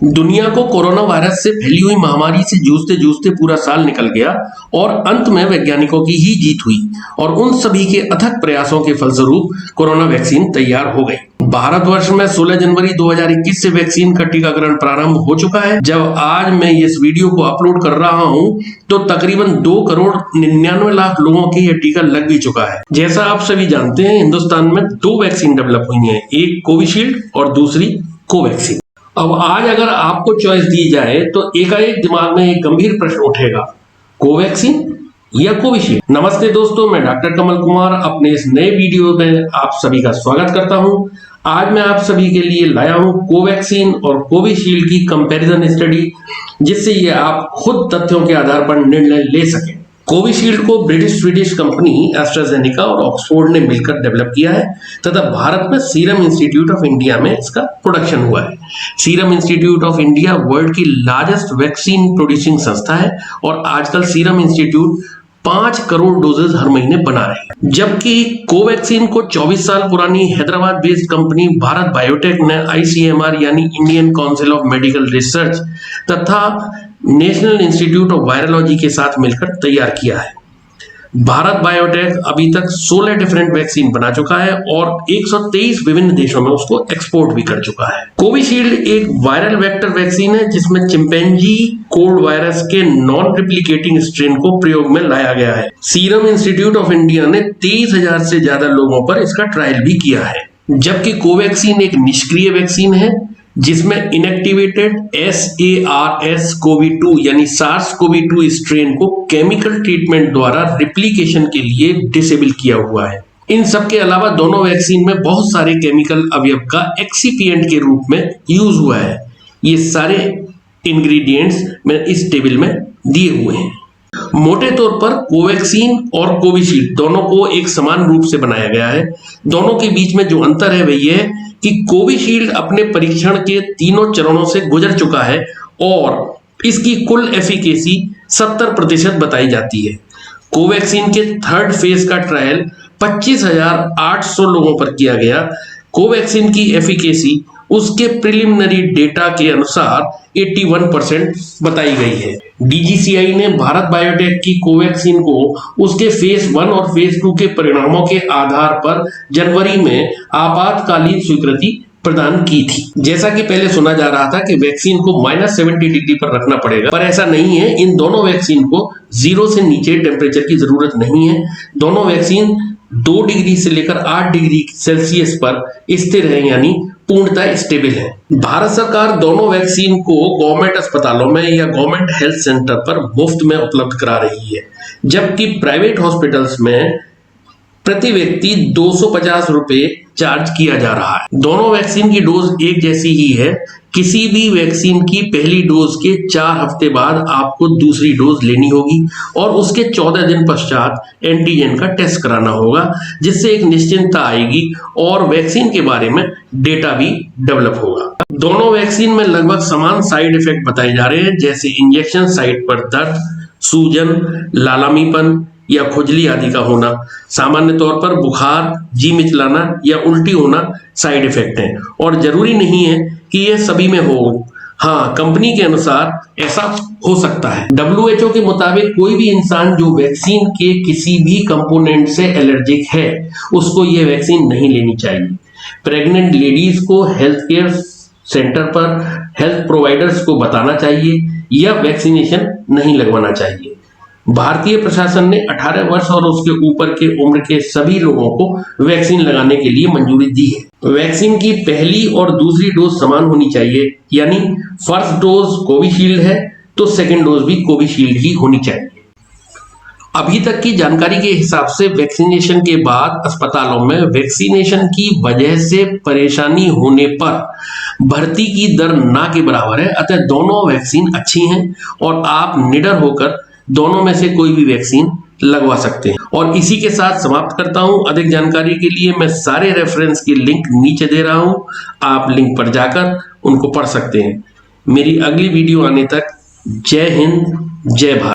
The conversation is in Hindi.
दुनिया को कोरोना वायरस से फैली हुई महामारी से जूझते जूझते पूरा साल निकल गया और अंत में वैज्ञानिकों की ही जीत हुई और उन सभी के अथक प्रयासों के फलस्वरूप कोरोना वैक्सीन तैयार हो गई। भारतवर्ष में 16 जनवरी 2021 से वैक्सीन का टीकाकरण प्रारंभ हो चुका है। जब आज मैं इस वीडियो को अपलोड कर रहा हूं तो तकरीबन 2,99,00,000 लोगों के यह टीका लग भी चुका है। जैसा आप सभी जानते हैं, हिंदुस्तान में 2 वैक्सीन डेवलप हुई हैं, एक कोविशील्ड और दूसरी कोवैक्सीन। अब आज अगर आपको चॉइस दी जाए तो एकाएक दिमाग में एक गंभीर प्रश्न उठेगा, कोवैक्सीन या कोविशील्ड। नमस्ते दोस्तों, मैं डॉक्टर कमल कुमार अपने इस नए वीडियो में आप सभी का स्वागत करता हूं। आज मैं आप सभी के लिए लाया हूं कोवैक्सीन और कोविशील्ड की कंपैरिजन स्टडी, जिससे ये आप खुद तथ्यों के आधार पर निर्णय ले सकें। कोविशील्ड को ब्रिटिश स्वीडिश कंपनी एस्ट्राजेनेका और ऑक्सफोर्ड ने मिलकर डेवलप किया है तथा भारत में सीरम इंस्टीट्यूट ऑफ इंडिया में इसका प्रोडक्शन हुआ है। Serum institute of India world की लार्जेस्ट वैक्सीन प्रोड्यूसिंग संस्था है और आजकल सीरम इंस्टीट्यूट 5 करोड़ डोजेज हर महीने बना रहे हैं। जबकि कोवैक्सीन को 24 साल पुरानी Hyderabad based company Bharat biotech ने ICMR यानी Indian council of medical research तथा नेशनल इंस्टीट्यूट ऑफ वायरोलॉजी के साथ मिलकर तैयार किया है। भारत बायोटेक अभी तक 16 डिफरेंट वैक्सीन बना चुका है और 123 विभिन्न देशों में उसको एक्सपोर्ट भी कर चुका है। कोविशील्ड एक वायरल वेक्टर वैक्सीन है जिसमें चिंपैंजी कोल्ड वायरस के नॉन रिप्लिकेटिंग स्ट्रेन को प्रयोग में लाया गया है। सीरम इंस्टीट्यूट ऑफ इंडिया ने 23,000 से ज्यादा लोगों पर इसका ट्रायल भी किया है। जबकि कोवैक्सीन एक निष्क्रिय वैक्सीन है जिसमें इनएक्टिवेटेड SARS-CoV-2 यानी SARS-CoV-2 स्ट्रेन को केमिकल ट्रीटमेंट द्वारा रिप्लिकेशन के लिए डिसेबल किया हुआ है। इन सब के अलावा दोनों वैक्सीन में बहुत सारे केमिकल अवयव का एक्सिपिएंट के रूप में यूज हुआ है। ये सारे इंग्रेडिएंट्स में इस टेबल में दिए हुए हैं। मोटे तौर पर कोवैक्सीन और कोविशील्ड दोनों को एक समान रूप से बनाया गया है। दोनों के बीच में जो अंतर है वह यह है कि कोविशील्ड अपने परीक्षण के 3 चरणों से गुजर चुका है और इसकी कुल एफिकेसी 70% बताई जाती है। कोवैक्सीन के 3rd फेज का ट्रायल 25,800 लोगों पर किया गया। कोवैक्सीन की एफिकेसी उसके प्रिलिमिनरी डेटा के अनुसार 81% बताई गई है। DGCI ने भारत बायोटेक की कोवैक्सीन को उसके फेज 1 और फेज 2 के परिणामों के आधार पर जनवरी में आपातकालीन स्वीकृति प्रदान की थी। जैसा कि पहले सुना जा रहा था कि वैक्सीन को -70 डिग्री पर रखना पड़ेगा, पर ऐसा नहीं है। इन दोनों वैक्सीन को 0 से नीचे टेम्परेचर की जरूरत नहीं है। दोनों वैक्सीन 2 डिग्री से लेकर 8 डिग्री सेल्सियस पर स्थिर है, यानी पूर्णतः स्टेबल है। भारत सरकार दोनों वैक्सीन को गवर्नमेंट अस्पतालों में या गवर्नमेंट हेल्थ सेंटर पर मुफ्त में उपलब्ध करा रही है, जबकि प्राइवेट हॉस्पिटल्स में प्रति व्यक्ति 250 रुपए चार्ज किया जा रहा है। दोनों वैक्सीन की डोज एक जैसी ही है। किसी भी वैक्सीन की पहली डोज के 4 हफ्ते बाद आपको दूसरी डोज लेनी होगी और उसके 14 दिन पश्चात एंटीजन का टेस्ट कराना होगा, जिससे एक निश्चिंतता आएगी और वैक्सीन के बारे में डेटा भी डेवलप होगा। दोनों वैक्सीन में लगभग समान साइड इफेक्ट बताए जा रहे हैं, जैसे इंजेक्शन साइट पर दर्द, सूजन, लालामीपन या खुजली आदि का होना। सामान्य तौर पर बुखार, जी मिचलाना या उल्टी होना साइड इफेक्ट हैं और जरूरी नहीं है कि यह सभी में हो। हाँ, कंपनी के अनुसार ऐसा हो सकता है। WHO के मुताबिक कोई भी इंसान जो वैक्सीन के किसी भी कंपोनेंट से एलर्जिक है उसको यह वैक्सीन नहीं लेनी चाहिए। प्रेग्नेंट लेडीज को हेल्थ केयर सेंटर पर हेल्थ प्रोवाइडर्स को बताना चाहिए या वैक्सीनेशन नहीं लगवाना चाहिए। भारतीय प्रशासन ने 18 वर्ष और उसके ऊपर के उम्र के सभी लोगों को वैक्सीन लगाने के लिए मंजूरी दी है। वैक्सीन की पहली और दूसरी डोज समान होनी चाहिए, यानी फर्स्ट डोज कोविशील्ड है तो सेकंड डोज भी कोविशील्ड ही होनी चाहिए। अभी तक की जानकारी के हिसाब से वैक्सीनेशन के बाद अस्पतालों में वैक्सीनेशन की वजह से परेशानी होने पर भर्ती की दर ना के बराबर है। अतः दोनों वैक्सीन अच्छी हैं और आप निडर होकर दोनों में से कोई भी वैक्सीन लगवा सकते हैं। और इसी के साथ समाप्त करता हूं। अधिक जानकारी के लिए मैं सारे रेफरेंस की लिंक नीचे दे रहा हूं, आप लिंक पर जाकर उनको पढ़ सकते हैं। मेरी अगली वीडियो आने तक जय हिंद, जय भारत।